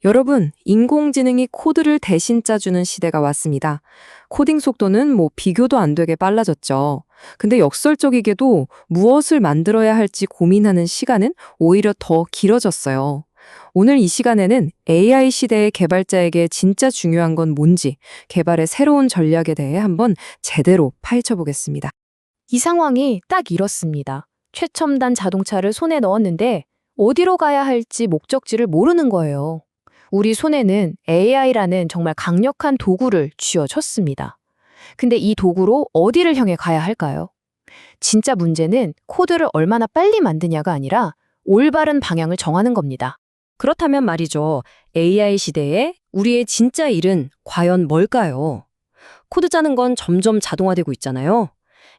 여러분, 인공지능이 코드를 대신 짜주는 시대가 왔습니다. 코딩 속도는 비교도 안 되게 빨라졌죠. 근데 역설적이게도 무엇을 만들어야 할지 고민하는 시간은 오히려 더 길어졌어요. 오늘 이 시간에는 AI 시대의 개발자에게 진짜 중요한 건 뭔지, 개발의 새로운 전략에 대해 한번 제대로 파헤쳐 보겠습니다. 이 상황이 딱 이렇습니다. 최첨단 자동차를 손에 넣었는데 어디로 가야 할지 목적지를 모르는 거예요. 우리 손에는 AI라는 정말 강력한 도구를 쥐어줬습니다. 근데 이 도구로 어디를 향해 가야 할까요? 진짜 문제는 코드를 얼마나 빨리 만드냐가 아니라 올바른 방향을 정하는 겁니다. 그렇다면 말이죠. AI 시대에 우리의 진짜 일은 과연 뭘까요? 코드 짜는 건 점점 자동화되고 있잖아요.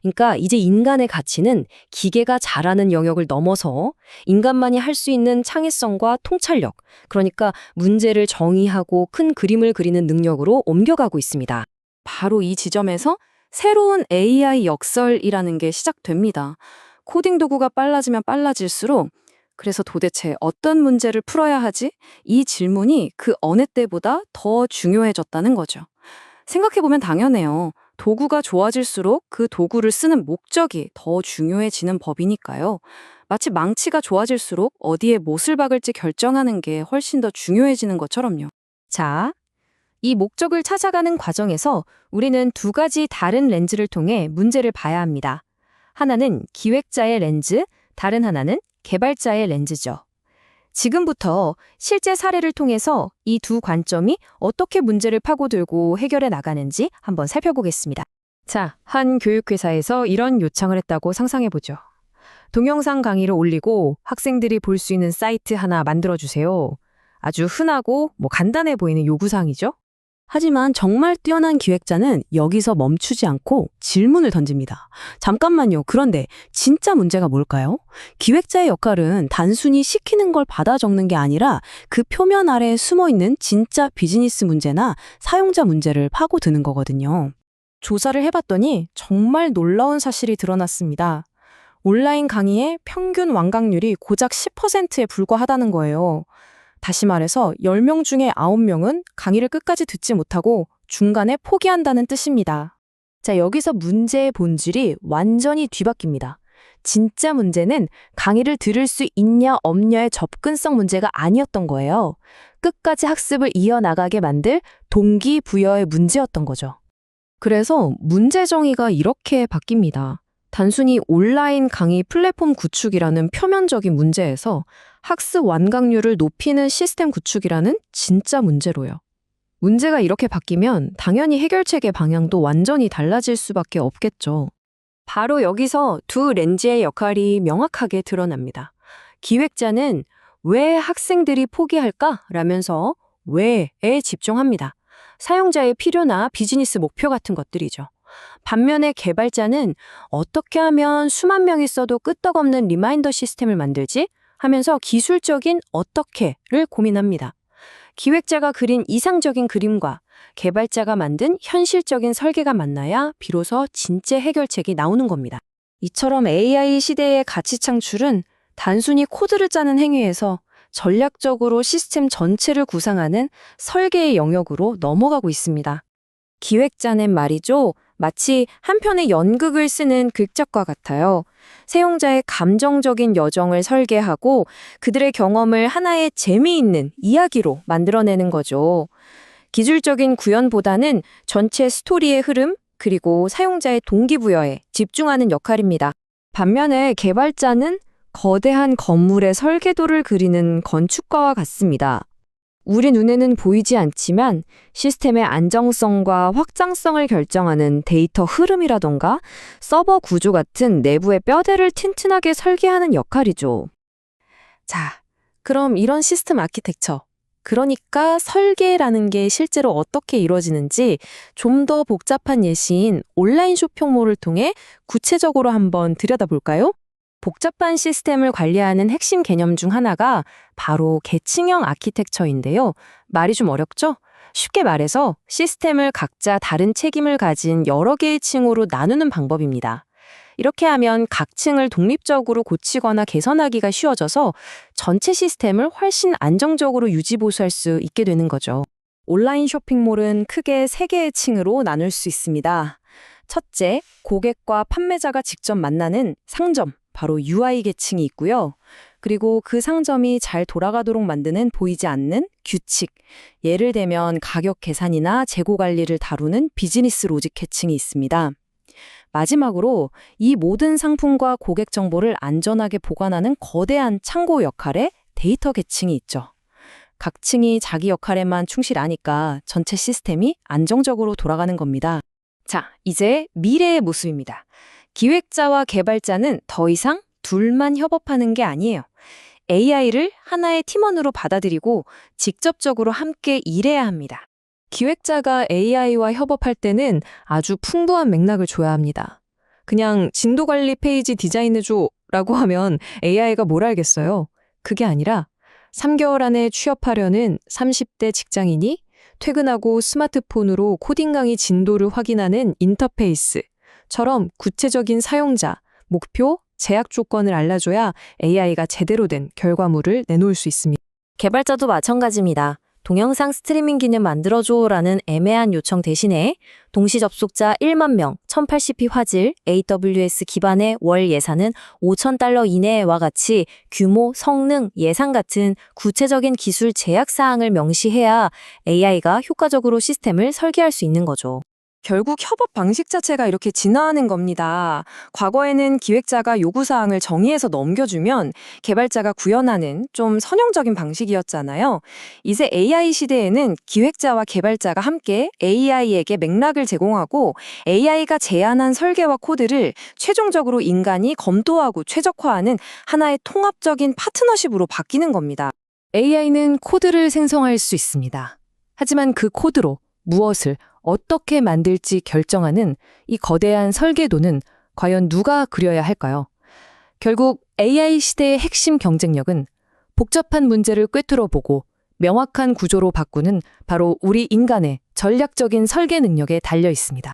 그러니까 이제 인간의 가치는 기계가 잘하는 영역을 넘어서 인간만이 할 수 있는 창의성과 통찰력, 그러니까 문제를 정의하고 큰 그림을 그리는 능력으로 옮겨가고 있습니다. 바로 이 지점에서 새로운 AI 역설이라는 게 시작됩니다. 코딩 도구가 빨라지면 빨라질수록 그래서 도대체 어떤 문제를 풀어야 하지? 이 질문이 그 어느 때보다 더 중요해졌다는 거죠. 생각해보면 당연해요. 도구가 좋아질수록 그 도구를 쓰는 목적이 더 중요해지는 법이니까요. 마치 망치가 좋아질수록 어디에 못을 박을지 결정하는 게 훨씬 더 중요해지는 것처럼요. 자, 이 목적을 찾아가는 과정에서 우리는 두 가지 다른 렌즈를 통해 문제를 봐야 합니다. 하나는 기획자의 렌즈, 다른 하나는 개발자의 렌즈죠. 지금부터 실제 사례를 통해서 이 두 관점이 어떻게 문제를 파고들고 해결해 나가는지 한번 살펴보겠습니다. 자, 한 교육회사에서 이런 요청을 했다고 상상해보죠. 동영상 강의를 올리고 학생들이 볼 수 있는 사이트 하나 만들어주세요. 아주 흔하고 간단해 보이는 요구사항이죠? 하지만 정말 뛰어난 기획자는 여기서 멈추지 않고 질문을 던집니다. 잠깐만요. 그런데 진짜 문제가 뭘까요? 기획자의 역할은 단순히 시키는 걸 받아 적는 게 아니라 그 표면 아래에 숨어있는 진짜 비즈니스 문제나 사용자 문제를 파고드는 거거든요. 조사를 해봤더니 정말 놀라운 사실이 드러났습니다. 온라인 강의의 평균 완강률이 고작 10%에 불과하다는 거예요. 다시 말해서 10명 중에 9명은 강의를 끝까지 듣지 못하고 중간에 포기한다는 뜻입니다. 자, 여기서 문제의 본질이 완전히 뒤바뀝니다. 진짜 문제는 강의를 들을 수 있냐 없냐의 접근성 문제가 아니었던 거예요. 끝까지 학습을 이어나가게 만들 동기부여의 문제였던 거죠. 그래서 문제 정의가 이렇게 바뀝니다. 단순히 온라인 강의 플랫폼 구축이라는 표면적인 문제에서 학습 완강률을 높이는 시스템 구축이라는 진짜 문제로요. 문제가 이렇게 바뀌면 당연히 해결책의 방향도 완전히 달라질 수밖에 없겠죠. 바로 여기서 두 렌즈의 역할이 명확하게 드러납니다. 기획자는 왜 학생들이 포기할까? 라면서 왜에 집중합니다. 사용자의 필요나 비즈니스 목표 같은 것들이죠. 반면에 개발자는 어떻게 하면 수만 명이 써도 끄떡없는 리마인더 시스템을 만들지? 하면서 기술적인 어떻게를 고민합니다. 기획자가 그린 이상적인 그림과 개발자가 만든 현실적인 설계가 만나야 비로소 진짜 해결책이 나오는 겁니다. 이처럼 AI 시대의 가치 창출은 단순히 코드를 짜는 행위에서 전략적으로 시스템 전체를 구상하는 설계의 영역으로 넘어가고 있습니다. 기획자는 말이죠. 마치 한 편의 연극을 쓰는 극작과 같아요. 사용자의 감정적인 여정을 설계하고 그들의 경험을 하나의 재미있는 이야기로 만들어내는 거죠. 기술적인 구현보다는 전체 스토리의 흐름, 그리고 사용자의 동기부여에 집중하는 역할입니다. 반면에 개발자는 거대한 건물의 설계도를 그리는 건축가와 같습니다. 우리 눈에는 보이지 않지만 시스템의 안정성과 확장성을 결정하는 데이터 흐름이라던가 서버 구조 같은 내부의 뼈대를 튼튼하게 설계하는 역할이죠. 자, 그럼 이런 시스템 아키텍처, 그러니까 설계라는 게 실제로 어떻게 이루어지는지 좀 더 복잡한 예시인 온라인 쇼핑몰을 통해 구체적으로 한번 들여다볼까요? 복잡한 시스템을 관리하는 핵심 개념 중 하나가 바로 계층형 아키텍처인데요. 말이 좀 어렵죠? 쉽게 말해서 시스템을 각자 다른 책임을 가진 여러 개의 층으로 나누는 방법입니다. 이렇게 하면 각 층을 독립적으로 고치거나 개선하기가 쉬워져서 전체 시스템을 훨씬 안정적으로 유지보수할 수 있게 되는 거죠. 온라인 쇼핑몰은 크게 3개의 층으로 나눌 수 있습니다. 첫째, 고객과 판매자가 직접 만나는 상점, 바로 UI 계층이 있고요. 그리고 그 상점이 잘 돌아가도록 만드는 보이지 않는 규칙, 예를 들면 가격 계산이나 재고 관리를 다루는 비즈니스 로직 계층이 있습니다. 마지막으로 이 모든 상품과 고객 정보를 안전하게 보관하는 거대한 창고 역할의 데이터 계층이 있죠. 각 층이 자기 역할에만 충실하니까 전체 시스템이 안정적으로 돌아가는 겁니다. 자, 이제 미래의 모습입니다. 기획자와 개발자는 더 이상 둘만 협업하는 게 아니에요. AI를 하나의 팀원으로 받아들이고 직접적으로 함께 일해야 합니다. 기획자가 AI와 협업할 때는 아주 풍부한 맥락을 줘야 합니다. 그냥 진도 관리 페이지 디자인해줘 라고 하면 AI가 뭘 알겠어요? 그게 아니라 3개월 안에 취업하려는 30대 직장인이 퇴근하고 스마트폰으로 코딩 강의 진도를 확인하는 인터페이스처럼 구체적인 사용자, 목표, 제약 조건을 알려줘야 AI가 제대로 된 결과물을 내놓을 수 있습니다. 개발자도 마찬가지입니다. 동영상 스트리밍 기능 만들어줘라는 애매한 요청 대신에 동시 접속자 1만 명, 1080p 화질, AWS 기반의 월 예산은 $5,000 이내와 같이 규모, 성능, 예산 같은 구체적인 기술 제약 사항을 명시해야 AI가 효과적으로 시스템을 설계할 수 있는 거죠. 결국 협업 방식 자체가 이렇게 진화하는 겁니다. 과거에는 기획자가 요구사항을 정의해서 넘겨주면 개발자가 구현하는 좀 선형적인 방식이었잖아요. 이제 AI 시대에는 기획자와 개발자가 함께 AI에게 맥락을 제공하고 AI가 제안한 설계와 코드를 최종적으로 인간이 검토하고 최적화하는 하나의 통합적인 파트너십으로 바뀌는 겁니다. AI는 코드를 생성할 수 있습니다. 하지만 그 코드로 무엇을 어떻게 만들지 결정하는 이 거대한 설계도는 과연 누가 그려야 할까요? 결국 AI 시대의 핵심 경쟁력은 복잡한 문제를 꿰뚫어보고 명확한 구조로 바꾸는 바로 우리 인간의 전략적인 설계 능력에 달려 있습니다.